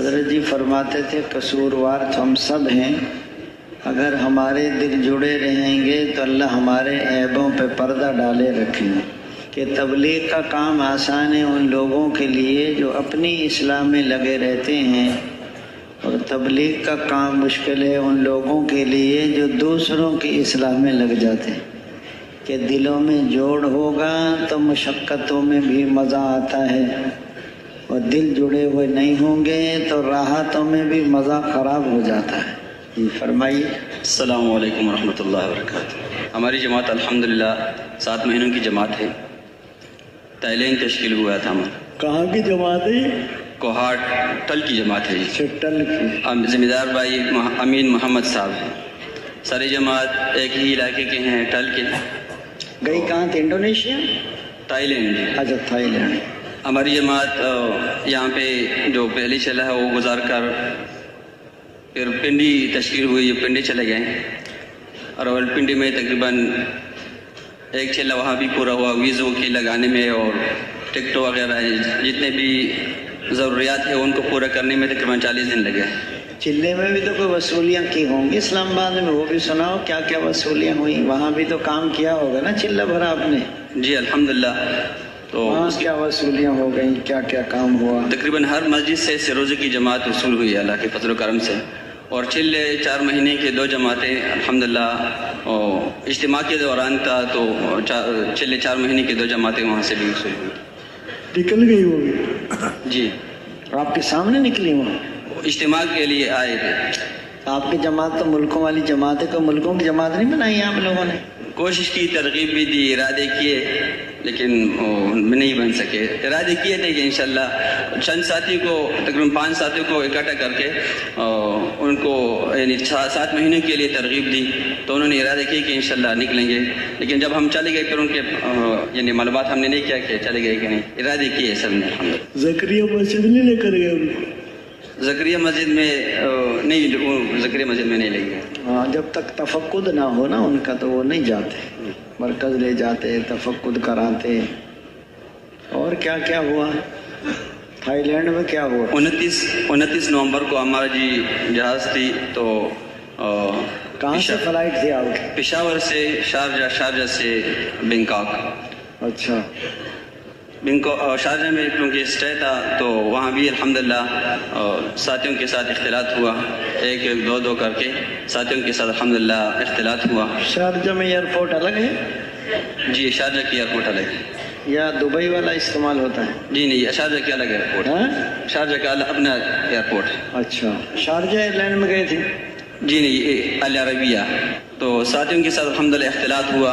حضرت جی فرماتے تھے قصوروار تو ہم سب ہیں، اگر ہمارے دل جڑے رہیں گے تو اللہ ہمارے عیبوں پہ پردہ ڈالے رکھیں گے کہ تبلیغ کا کام آسان ہے ان لوگوں کے لیے جو اپنی اصلاح میں لگے رہتے ہیں، اور تبلیغ کا کام مشکل ہے ان لوگوں کے لیے جو دوسروں کی اصلاح میں لگ جاتے ہیں کہ دلوں میں جوڑ ہوگا تو مشقتوں میں بھی مزہ آتا ہے، اور دل جڑے ہوئے نہیں ہوں گے تو راحتوں میں بھی مزہ خراب ہو جاتا ہے۔ جی فرمائیے۔ السلام علیکم ورحمۃ اللہ وبرکاتہ۔ ہماری جماعت الحمدللہ 7 مہینوں کی جماعت ہے، تائلینڈ تشکیل ہوا تھا ہمارا۔ کہاں کی جماعت ہے؟ کوہاٹ ٹل کی جماعت ہے جی۔ چٹل کی۔ ہم ذمہ دار بھائی امین محمد صاحب ہیں۔ ساری جماعت ایک ہی علاقے کے ہیں، ٹل کے۔ گئی کہاں تھی؟ انڈونیشیا؟ تائلینڈ جی۔ اچھا تھائی ہماری جماعت یہاں پہ جو پہلی چلا ہے وہ گزار کر پھر پنڈی تشکیل ہوئی، پنڈی چلے گئے، اور پنڈی میں تقریباً ایک چلا وہاں بھی پورا ہوا، ویزوں کی لگانے میں اور ٹکٹوں وغیرہ جتنے بھی ضروریات ہیں ان کو پورا کرنے میں تقریباً 40 دن لگے۔ چلے میں بھی تو کوئی وصولیاں کی ہوں گی اسلام آباد میں، وہ بھی سناؤ کیا کیا وصولیاں ہوئی؟ وہاں بھی تو کام کیا ہوگا نا، چلہ بھرا آپ نے؟ جی الحمدللہ۔ تو وہاں کیا وصولیاں ہو گئیں، کیا کیا کام ہوا؟ تقریباً ہر مسجد سے روزے کی جماعت وصول ہوئی اللہ کے فضل و کرم سے، اور چلے 4 مہینے کے 2 جماعتیں الحمدللہ اجتماع کے دوران تھا، تو چلے 4 مہینے کی 2 جماعتیں وہاں سے بھی وصول ہوئی۔ نکل گئی وہ بھی؟ جی آپ کے سامنے نکلی وہاں؟ اجتماع کے لیے آئے تھے۔ آپ کی جماعت تو ملکوں والی جماعت ہے، کوئی ملکوں کی جماعت نہیں بنائی آپ لوگوں نے؟ کوشش کی، ترغیب بھی دی، ارادے کیے، لیکن نہیں بن سکے۔ ارادے کیے تھے کہ انشاءاللہ چند ساتھی کو، تقریباً 5 ساتھیوں کو اکٹھا کر کے ان کو یعنی 7 مہینے کے لیے ترغیب دی، تو انہوں نے ارادے کیے کہ انشاءاللہ نکلیں گے، لیکن جب ہم چلے گئے پھر ان کے یعنی معلومات ہم نے نہیں کیا کہ چلے گئے کہ نہیں، ارادے کیے سب نے الحمدللہ۔ زکریا مسجد نہیں لے کر گئے؟ زکریا مسجد میں نہیں، زکریا مسجد میں نہیں لے گئے۔ ہاں، جب تک تفقد نہ ہو نا ان کا تو وہ نہیں جاتے، مرکز لے جاتے، تفقد کراتے۔ اور کیا کیا ہوا تھائی لینڈ میں؟ کیا ہوا؟ 29 نومبر کو ہمارا جی جہاز تھی، تو کہاں سے فلائٹ تھی آپ کی؟ پشاور سے شارجہ، شارجہ سے بینکاک۔ اچھا، شارجہ میں کیونکہ اسٹے تھا تو وہاں بھی الحمدللہ ساتھیوں کے ساتھ اختلاط ہوا، ایک 2 کر کے ساتھیوں کے ساتھ الحمدللہ اختلاط ہوا۔ شارجہ میں ایئرپورٹ الگ ہے؟ جی شارجہ کی ایئرپورٹ الگ ہے۔ یا دبئی والا استعمال ہوتا ہے؟ جی نہیں، شارجہ کی الگ ایئرپورٹ ہے، شارجہ کا اپنا ایئرپورٹ ہے۔ اچھا، شارجہ ایئر لائن میں گئے تھے؟ جی نہیں، العربیہ۔ تو ساتھیوں کے ساتھ الحمدللہ اختلاط ہوا،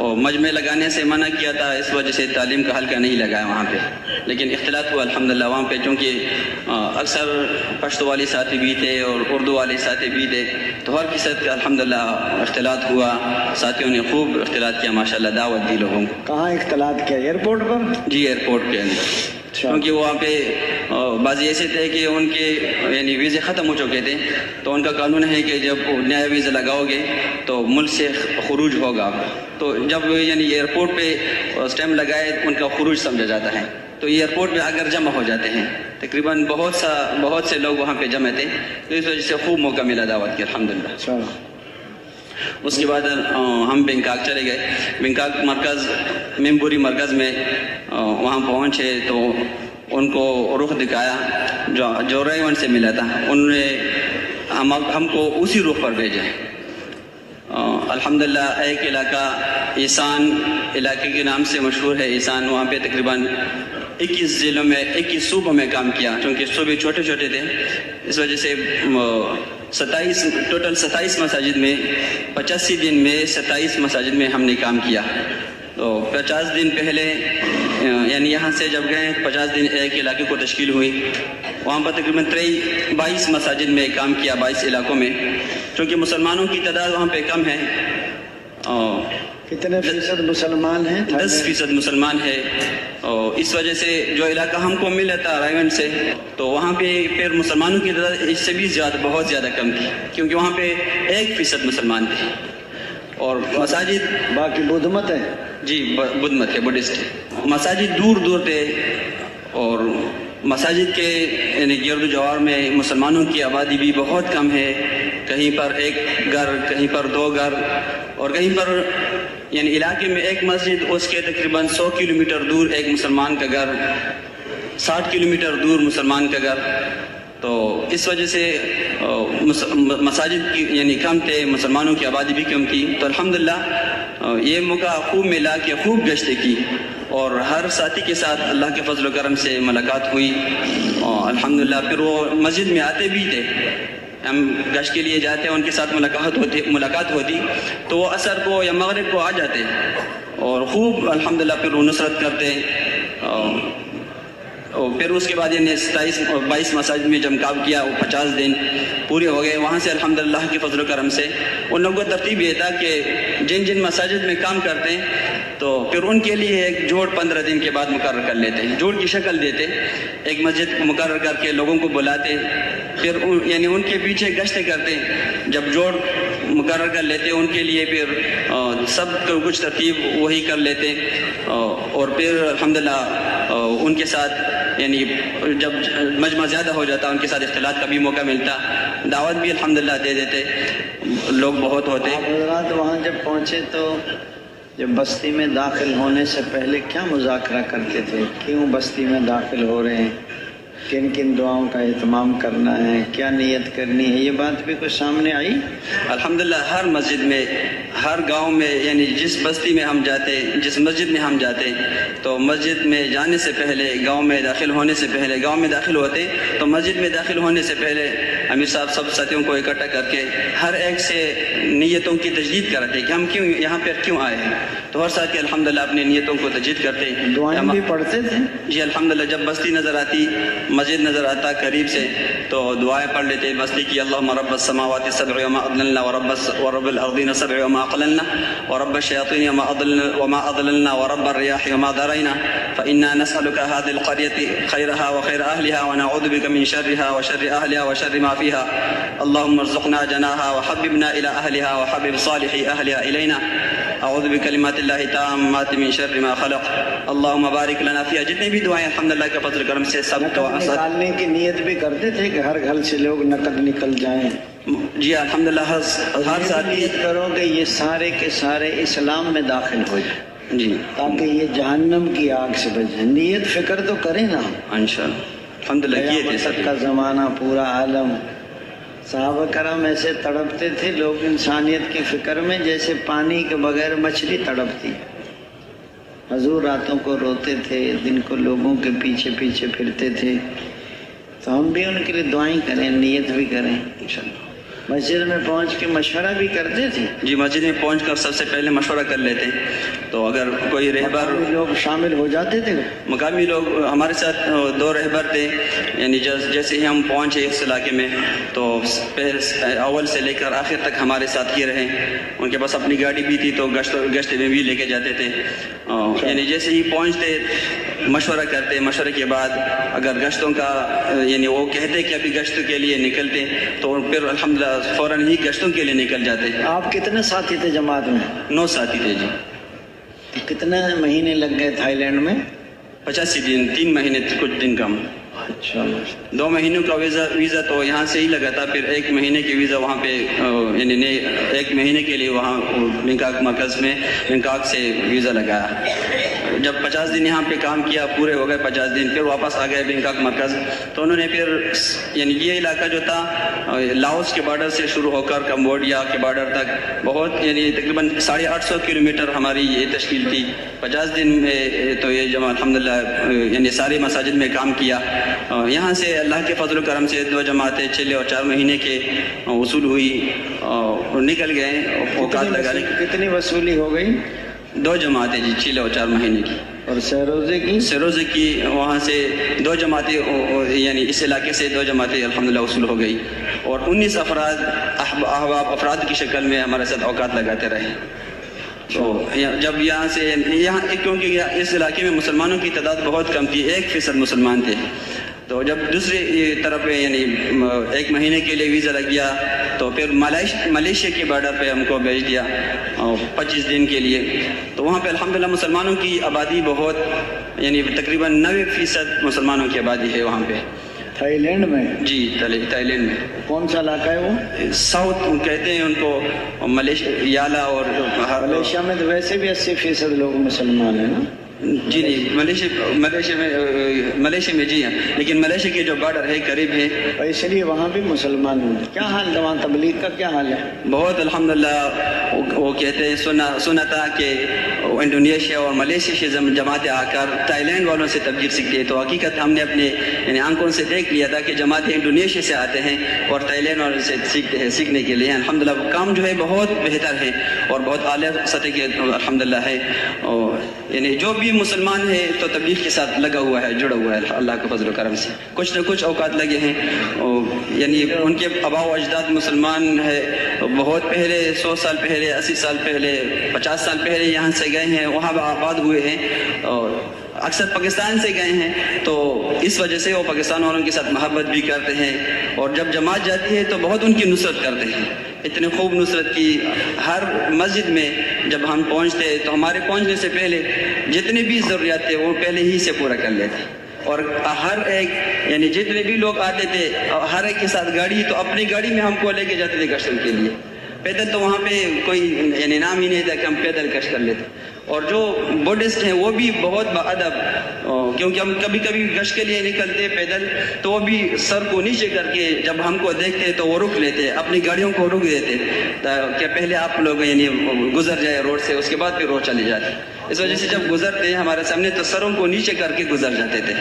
اور مجمع لگانے سے منع کیا تھا، اس وجہ سے تعلیم کا حلقہ نہیں لگایا وہاں پہ، لیکن اختلاط ہوا الحمدللہ وہاں پہ، چونکہ اکثر پشتو والے ساتھی بھی تھے اور اردو والے ساتھی بھی تھے، تو ہر کسی کا الحمدللہ اختلاط ہوا، ساتھیوں نے خوب اختلاط کیا ماشاءاللہ، دعوت دی لوگوں کو۔ کہاں اختلاط کیا؟ ایئرپورٹ پر؟ جی ایئرپورٹ کے اندر، کیونکہ وہاں پہ بعض ایسے تھے کہ ان کے یعنی ویزے ختم ہو چکے تھے، تو ان کا قانون ہے کہ جب نیا ویزا لگاؤ گے تو ملک سے خروج ہوگا، تو جب یعنی ایئرپورٹ پہ اسٹیمپ لگائے ان کا خروج سمجھا جاتا ہے، تو ایئرپورٹ پہ اگر جمع ہو جاتے ہیں، تقریباً بہت سے لوگ وہاں پہ جمع تھے، تو اس وجہ سے خوب موقع ملا دعوت کی الحمدللہ۔ اس کے بعد ہم بینکاک چلے گئے، بینکاک مرکز ممبوری مرکز میں وہاں پہنچے تو ان کو رخ دکھایا جو ریون سے ملا تھا، انہوں نے ہم کو اسی رخ پر بھیجے۔ الحمدللہ ایک علاقہ ایسان علاقے کے نام سے مشہور ہے، ایسان، وہاں پہ تقریباً 21 ضلعوں میں 21 صوبوں میں کام کیا، چونکہ صوبے چھوٹے چھوٹے تھے، اس وجہ سے 27 مساجد میں 85 دن میں 27 مساجد میں ہم نے کام کیا۔ تو 50 دن پہلے یعنی یہاں سے جب گئے 50 دن ایک علاقے کو تشکیل ہوئی، وہاں پر تقریباً 22 مساجد میں کام کیا، 22 علاقوں میں، چونکہ مسلمانوں کی تعداد وہاں پہ کم ہے۔ کتنے فیصد مسلمان ہیں؟ 10% مسلمان ہے، اور اس وجہ سے جو علاقہ ہم کو ملا تھا رائون سے، تو وہاں پہ پھر مسلمانوں کی تعداد اس سے بھی بہت زیادہ کم تھی، کیونکہ وہاں پہ 1% مسلمان تھے، اور مساجد باقی بدھ مت ہے؟ جی بدھ مت ہے، بدھسٹ ہے، مساجد دور دور تھے، اور مساجد کے یعنی گرد و جوار میں مسلمانوں کی آبادی بھی بہت کم ہے، کہیں پر ایک گھر، کہیں پر 2 گھر، اور کہیں پر یعنی علاقے میں ایک مسجد، اس کے تقریباً 100 کلومیٹر دور ایک مسلمان کا گھر، 60 کلومیٹر دور مسلمان کا گھر. تو اس وجہ سے مساجد کی یعنی کم تھے، مسلمانوں کی آبادی بھی کم تھی. تو الحمدللہ یہ موقع خوب ملا کہ خوب گشتیں کی، اور ہر ساتھی کے ساتھ اللہ کے فضل و کرم سے ملاقات ہوئی. اور الحمدللہ پھر وہ مسجد میں آتے بھی تھے، ہم گشت کے لیے جاتے ہیں، ان کے ساتھ ملاقات ہوتی تو وہ عصر کو یا مغرب کو آ جاتے اور خوب الحمدللہ پھر وہ نصرت کرتے. اور پھر اس کے بعد یہ 27 اور 22 مساجد میں جب کام کیا، وہ 50 دن پورے ہو گئے. وہاں سے الحمدللہ کے فضل و کرم سے ان لوگوں کو ترتیب یہ تھا کہ جن مساجد میں کام کرتے ہیں تو پھر ان کے لیے ایک جوڑ 15 دن کے بعد مقرر کر لیتے ہیں، جوڑ کی شکل دیتے، ایک مسجد کو مقرر کر کے لوگوں کو بلاتے، پھر یعنی ان کے پیچھے گشتیں کرتے. جب جوڑ مقرر کر لیتے ان کے لیے پھر سب کو کچھ ترتیب وہی کر لیتے، اور پھر الحمدللہ ان کے ساتھ یعنی جب مجمع زیادہ ہو جاتا ان کے ساتھ اختلاط کا بھی موقع ملتا، دعوت بھی الحمدللہ دے دیتے، لوگ بہت ہوتے. آپ حضرات وہاں جب پہنچے تو جب بستی میں داخل ہونے سے پہلے کیا مذاکرہ کرتے تھے؟ کیوں بستی میں داخل ہو رہے ہیں؟ کن کن دعاؤں کا اہتمام کرنا ہے؟ کیا نیت کرنی ہے؟ یہ بات بھی کچھ سامنے آئی؟ الحمدللہ ہر مسجد میں، ہر گاؤں میں، یعنی جس بستی میں ہم جاتے، جس مسجد میں ہم جاتے تو مسجد میں جانے سے پہلے، گاؤں میں داخل ہونے سے پہلے، گاؤں میں داخل ہوتے تو مسجد میں داخل ہونے سے پہلے امیر صاحب سب ساتھیوں کو اکٹھا کر کے ہر ایک سے نیتوں کی تجدید کراتے کہ ہم کیوں یہاں پر کیوں آئے ہیں. تو ہر ساتھی الحمدللہ اپنی نیتوں کو تجدید کرتے. دعائیں بھی پڑھتے تھے؟ جی الحمدللہ جب بستی نظر آتی، مسجد نظر آتا قریب سے تو دعائیں پڑھ لیتے بستی کی. اللہم رب السماوات السبع وما اضللنا ورب الارضین السبع وما اقللنا ورب الشیاطین وما اضللنا ورب الریاح وما ذرينا فإنا نسألك هذه القرية خيرها وخير أهلها ونعوذ بك من شرها وشر أهلها وشر ما فيها. اللهم ارزقنا جناها وحببنا إلى أهلها وحبب صالح أهلها إلينا. اعوذ بکلمات اللہ تامات من شر ما خلق. اللہم بارک لنا فیہا. جتنے بھی دعائیں الحمدللہ کے فضل کرم سے سب کو نکالنے کی نیت بھی کرتے تھے کہ ہر گھر سے لوگ نقد نکل جائیں. جی الحمدللہ ہر ساتھی نیت کرو کہ یہ سارے کے سارے اسلام میں داخل ہو جائیں جی، تاکہ یہ جہنم کی آگ سے بچیں. نیت فکر تو کریں نا انشاءاللہ. الحمدللہ کیے تھے سب کا زمانہ، پورا عالم. صحابہ کرام ایسے تڑپتے تھے لوگ انسانیت کی فکر میں جیسے پانی کے بغیر مچھلی تڑپتی. حضور راتوں کو روتے تھے، دن کو لوگوں کے پیچھے پیچھے پھرتے تھے. تو ہم بھی ان کے لیے دعائیں کریں، نیت بھی کریں انشاءاللہ. مسجد میں پہنچ کے مشورہ بھی کرتے تھے؟ جی مسجد میں پہنچ کر سب سے پہلے مشورہ کر لیتے. تو اگر کوئی رہبر، لوگ شامل ہو جاتے تھے. مقامی لوگ ہمارے ساتھ 2 رہبر تھے. یعنی جیسے ہی ہم پہنچے اس علاقے میں تو اول سے لے کر آخر تک ہمارے ساتھ ہی رہے. ان کے پاس اپنی گاڑی بھی تھی تو گشت میں بھی لے کے جاتے تھے. یعنی جیسے ہی پہنچتے مشورہ کرتے، مشورے کے بعد اگر گشتوں کا یعنی وہ کہتے کہ ابھی گشت کے لیے نکلتے تو پھر الحمدللہ فوراً ہی گشتوں کے لیے نکل جاتے. آپ کتنے ساتھی تھے جماعت میں؟ 9 ساتھی تھے جی. کتنے مہینے لگ گئے تھائی لینڈ میں؟ 85 دن، 3 مہینے کچھ دن کم. اچھا. 2 مہینوں کا ویزا تو یہاں سے ہی لگا تھا، پھر 1 مہینے کی ویزا وہاں پہ یعنی 1 مہینے کے لیے وہاں بینکاک مرکز میں بینکاک سے ویزا لگایا. جب 50 دن یہاں پہ کام کیا، پورے ہو گئے 50 دن، پھر واپس آ گئے بینکاک مرکز. تو انہوں نے پھر یعنی یہ علاقہ جو تھا لاؤس کے بارڈر سے شروع ہو کر کمبوڈیا کے بارڈر تک بہت یعنی تقریباً 850 کلومیٹر ہماری یہ تشکیل تھی. 50 دن میں تو یہ جمع الحمدللہ یعنی سارے مساجد میں کام کیا. یہاں سے اللہ کے فضل و کرم سے 2 جماعتیں 6 اور 4 مہینے کے وصول ہوئی اور نکل گئے. اوقات لگانے کتنی وصولی ہو گئی؟ 2 جماعتیں جی 6 اور 4 مہینے کی. اور سہروزے کی؟ سہروزے کی وہاں سے 2 جماعتیں یعنی اس علاقے سے 2 جماعتیں الحمدللہ وصول ہو گئی. اور 19 افراد احباب افراد کی شکل میں ہمارے ساتھ اوقات لگاتے رہے. تو جب یہاں سے کیونکہ اس علاقے میں مسلمانوں کی تعداد بہت کم تھی، 1% مسلمان تھے. تو تو جب دوسری طرف یعنی 1 مہینے کے لیے ویزا لگ گیا تو پھر ملیشیا کے بارڈر پہ ہم کو بھیج دیا 25 دن کے لیے. تو وہاں پہ الحمدللہ مسلمانوں کی آبادی بہت یعنی تقریباً 90% مسلمانوں کی آبادی ہے وہاں پہ. تھائی لینڈ میں؟ جی تھائی لینڈ میں. کون سا علاقہ ہے وہ؟ ساؤتھ کہتے ہیں ان کو یالا. اور ملیشیا میں تو ویسے بھی 80% لوگ مسلمان ہیں نا؟ جی نہیں ملیشیا میں جی ہاں، لیکن ملیشیا کے جو بارڈر ہے قریب ہے اس لیے وہاں بھی مسلمان ہیں. کیا حال ہے وہاں تبلیغ کا کیا حال ہے؟ بہت الحمدللہ. وہ کہتے ہیں سنا تھا کہ انڈونیشیا اور ملیشیا سے جماعتیں آ کر تھائی لینڈ والوں سے تبلیغ سیکھتے ہیں. تو حقیقت ہم نے اپنے یعنی آنکھوں سے دیکھ لیا تھا کہ جماعتیں انڈونیشیا سے آتے ہیں اور تھائی لینڈ والوں سے سیکھتے ہیں سیکھنے کے لیے. الحمدللہ کام جو ہے بہت بہتر ہے اور بہت اعلیٰ سطح کے الحمدللہ ہے. یعنی جو بھی مسلمان ہے تو تبلیغ کے ساتھ لگا ہوا ہے، جڑا ہوا ہے اللہ کے فضل و کرم سے. کچھ نہ کچھ اوقات لگے ہیں. یعنی ان کے آباء و اجداد مسلمان ہے، بہت پہلے 100 سال پہلے، 80 سال پہلے، 50 سال پہلے یہاں سے گئے ہیں، وہاں آباد ہوئے ہیں اور اکثر پاکستان سے گئے ہیں. تو اس وجہ سے وہ پاکستان والوں کے ساتھ محبت بھی کرتے ہیں اور جب جماعت جاتی ہے تو بہت ان کی نصرت کرتے ہیں. اتنے خوب نصرت کی. ہر مسجد میں جب ہم پہنچتے تو ہمارے پہنچنے سے پہلے جتنے بھی ضروریات تھے وہ پہلے ہی سے پورا کر لیتے. اور ہر ایک یعنی جتنے بھی لوگ آتے تھے ہر ایک کے ساتھ گاڑی، تو اپنی گاڑی میں ہم کو لے کے جاتے تھے گشتوں کے لیے. پیدل تو وہاں پہ کوئی یعنی نام ہی نہیں تھا کہ ہم پیدل گشت کر لیتے. اور جو بڈھسٹ ہیں وہ بھی بہت باادب، کیونکہ ہم کبھی کبھی گشت کے لیے نکلتے پیدل تو وہ بھی سر کو نیچے کر کے جب ہم کو دیکھتے تو وہ رک لیتے، اپنی گاڑیوں کو رک دیتے کہ پہلے آپ لوگ یعنی گزر جائے روڈ سے، اس کے بعد پھر روڈ چلے جاتے. اس وجہ سے جب گزرتے ہمارے سامنے تو سروں کو نیچے کر کے گزر جاتے تھے.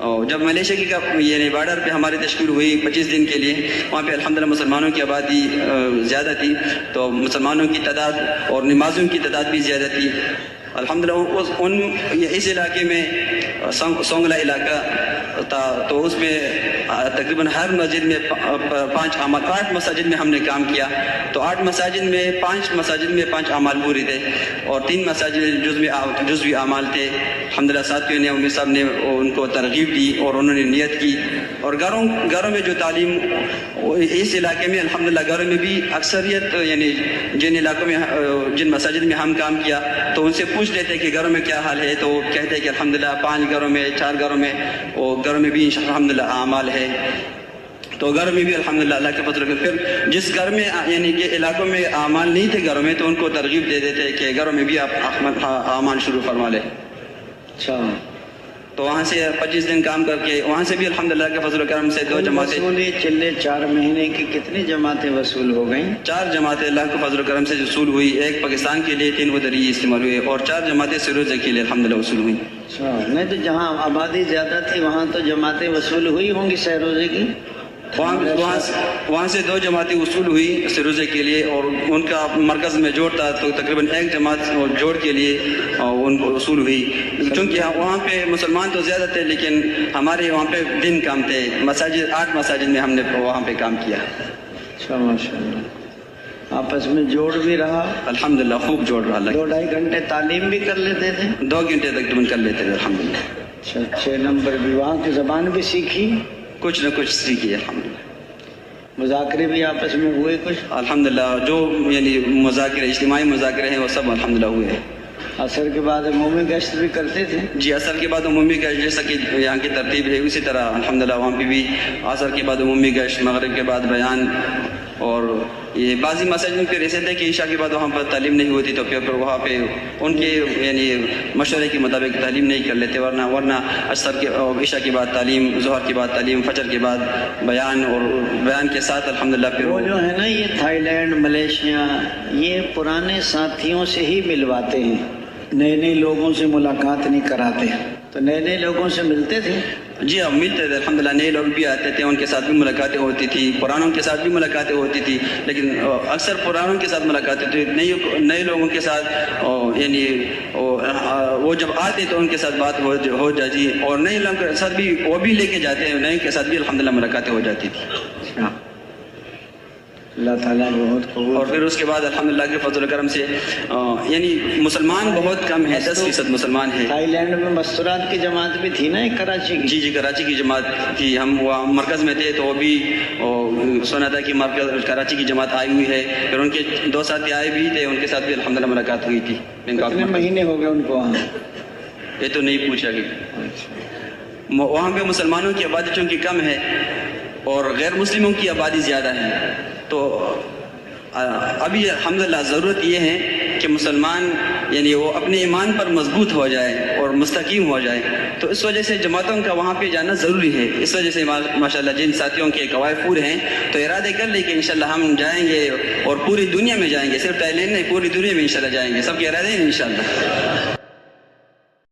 اور جب ملیشیا کی یعنی بارڈر پہ ہماری تشکیل ہوئی 25 دن کے لیے، وہاں پہ الحمدللہ مسلمانوں کی آبادی زیادہ تھی، تو مسلمانوں کی تعداد اور نمازیوں کی تعداد بھی زیادہ تھی. الحمدللہ اس علاقے میں سونگلا علاقہ تھا، تو اس میں تقریباً ہر مسجد میں 8 مساجد میں ہم نے کام کیا. تو 8 مساجد میں 5 اعمال پورے تھے اور 3 مساجد جزوی اعمال تھے. الحمدللہ ساتھیوں نے امیر صاحب نے ان کو ترغیب دی اور انہوں نے نیت کی. اور گھروں میں جو تعلیم اس علاقے میں الحمدللہ گھروں میں بھی اکثریت یعنی جن علاقوں میں جن مساجد میں ہم کام کیا تو ان سے پوچھ لیتے کہ گھروں میں کیا حال ہے، تو وہ کہتے ہیں کہ الحمدللہ 5 گھروں میں 4 گھروں میں گھروں میں بھی الحمدللہ اعمال ہے. تو گھر میں بھی الحمدللہ اللہ کے فضل سے پھر جس گھر میں یعنی کہ علاقوں میں اعمال نہیں تھے گھروں میں تو ان کو ترغیب دے دیتے کہ گھروں میں بھی آپ اعمال شروع فرما لیں. اچھا. تو وہاں سے 25 دن کام کر کے وہاں سے بھی الحمدللہ کے فضل و کرم سے 2 جماعتیں چلے 4 مہینے کی کتنی جماعتیں وصول ہو گئیں؟ 4 جماعتیں اللہ کے فضل و کرم سے وصول ہوئی. 1 پاکستان کے لیے، 3 ادھر ہی استعمال ہوئے اور 4 جماعتیں سروزے کے لیے الحمدللہ وصول ہوئی. اچھا. نہیں تو جہاں آبادی زیادہ تھی وہاں تو جماعتیں وصول ہوئی ہوں گی سروزے کی؟ وہاں سے 2 جماعتیں وصول ہوئی سروزے کے لیے اور ان کا مرکز میں جوڑ تھا تو تقریباً 1 جماعت جوڑ کے لیے ان کو وصول ہوئی. چونکہ وہاں پہ مسلمان تو زیادہ تھے لیکن ہمارے وہاں پہ دن کام تھے. 8 مساجد میں ہم نے وہاں پہ کام کیا. اچھا ماشاء اللہ. آپس میں جوڑ بھی رہا الحمدللہ، خوب جوڑ رہا. 2-2.5 گھنٹے تعلیم بھی کر لیتے تھے؟ 2 گھنٹے تقریباً کر لیتے تھے الحمدللہ. اچھا. 6 نمبر بھی وہاں کی زبان بھی سیکھی؟ کچھ نہ کچھ سیکھی الحمدللہ. مذاکرے بھی آپس میں ہوئے کچھ؟ الحمدللہ جو یعنی مذاکرے اجتماعی مذاکرے ہیں وہ سب الحمدللہ ہوئے. عصر کے بعد عمومی گشت بھی کرتے تھے؟ جی عصر کے بعد عمومی گشت جیسا کہ یہاں کی ترتیب ہے اسی طرح الحمدللہ وہاں پہ بھی عصر کے بعد عمومی گشت، مغرب کے بعد بیان. اور یہ بعضی مساجد میں پھر ایسے تھے کہ عشاء کے بعد وہاں پر تعلیم نہیں ہوتی تو پھر وہاں پہ ان کے یعنی مشورے کے مطابق تعلیم نہیں کر لیتے، ورنہ عشاء کے بعد تعلیم، ظہر کے بعد تعلیم، فجر کے بعد بیان اور بیان کے ساتھ الحمدللہ پھر وہ جو ہے نا یہ تھائی لینڈ، ملیشیا، یہ پرانے ساتھیوں سے ہی ملواتے ہیں، نئے لوگوں سے ملاقات نہیں کراتے. تو نئے لوگوں سے ملتے تھے؟ جی ہم ملتے تھے الحمدللہ. نئے لوگ بھی آتے تھے، ان کے ساتھ بھی ملاقاتیں ہوتی تھی، پرانوں کے ساتھ بھی ملاقاتیں ہوتی تھی، لیکن اکثر پرانوں کے ساتھ ملاقاتیں تھی. نئے لوگوں کے ساتھ یعنی وہ جب آتے تو ان کے ساتھ بات ہو جاتی اور نئے لوگوں کے ساتھ بھی وہ بھی لے کے جاتے ہیں، نئے کے ساتھ بھی الحمدللہ ملاقاتیں ہو جاتی تھی. اللہ تعالیٰ بہت قبول. اور پھر اس کے بعد الحمدللہ کے فضل و کرم سے یعنی مسلمان بہت کم ہے، 10% مسلمان ہیں. تھائی لینڈ میں مستورات کی جماعت بھی تھی نا، ایک کراچی کی. جی کراچی کی جماعت تھی. ہم وہاں مرکز میں تھے تو وہ بھی سنا تھا کہ مرکز کراچی کی جماعت آئی ہوئی ہے. پھر ان کے 2 ساتھی آئے بھی تھے، ان کے ساتھ بھی الحمدللہ ملاقات ہوئی تھی. کتنے مہینے ہو گئے ان کو وہاں؟ یہ تو نہیں پوچھا کہ وہاں پہ مسلمانوں کی آبادی چونکہ کم ہے اور غیر مسلموں کی آبادی زیادہ ہے، تو ابھی الحمدللہ ضرورت یہ ہے کہ مسلمان یعنی وہ اپنے ایمان پر مضبوط ہو جائے اور مستقیم ہو جائے. تو اس وجہ سے جماعتوں کا وہاں پہ جانا ضروری ہے. اس وجہ سے ماشاءاللہ جن ساتھیوں کے قواعد پورے ہیں تو ارادے کر لیں کہ انشاءاللہ ہم جائیں گے اور پوری دنیا میں جائیں گے. صرف تھائی لینڈ نہیں، پوری دنیا میں انشاءاللہ جائیں گے. سب کے ارادے ہیں انشاءاللہ.